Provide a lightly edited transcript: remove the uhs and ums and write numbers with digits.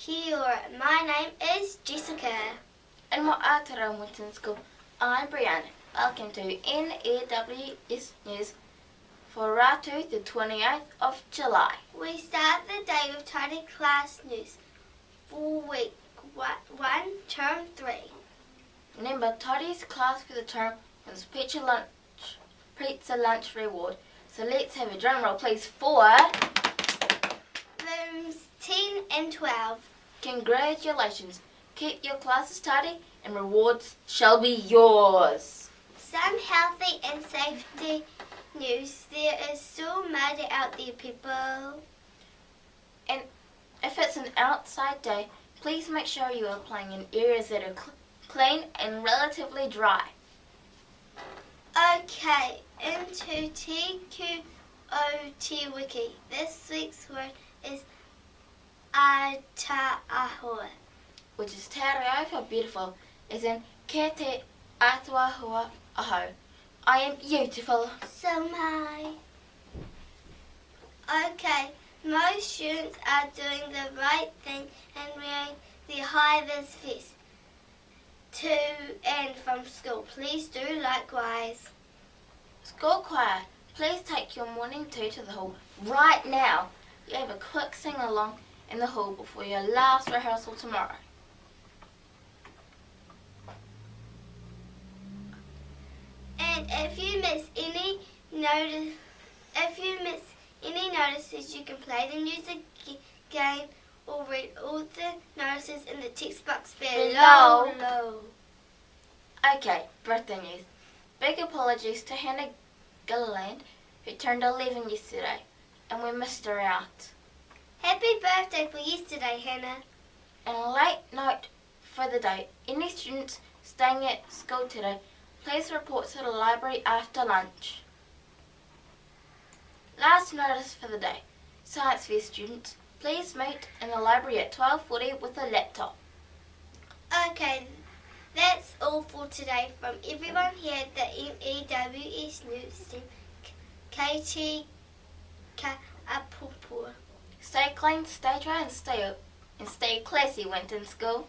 Kia ora, my name is Jessica. In my Aotearoa Winton School, I'm Breana. Welcome to N.E.W.S News for Ratu the 28th of July. We start the day with tidy class news for week 1, term 3. Remember, tidiest class for the term wins pizza lunch reward. So let's have a drum roll, please, for rooms 10 and 12. Congratulations. Keep your classes tidy and rewards shall be yours. Some healthy and safety news. There is still mud out there, people. And if it's an outside day, please make sure you are playing in areas that are clean and relatively dry. Okay, into koutou wiki. This week's word is arta-ahua, which is te reo for beautiful, as in ke te ātaahua ahau. I am beautiful. So am I. Okay, most students are doing the right thing and wearing the Hi Viz vest to and from school. Please do likewise. School choir, please take your morning tea to the hall right now. You have a quick sing along in the hall before your last rehearsal tomorrow. And if you miss any notices, you can play the news again or read all the notices in the text box below. Okay, birthday news. Big apologies to Hannah Gilliland, who turned 11 yesterday, and we missed her out. Happy birthday for yesterday, Hannah. And a late note for the day. Any students staying at school today, please report to the library after lunch. Last notice for the day. Science fair students, please meet in the library at 12:40 with a laptop. Okay, that's all for today from everyone here at the N.E.W.S News team. Katie Ka'apupua. Stay clean, stay dry, and stay classy, Winton School.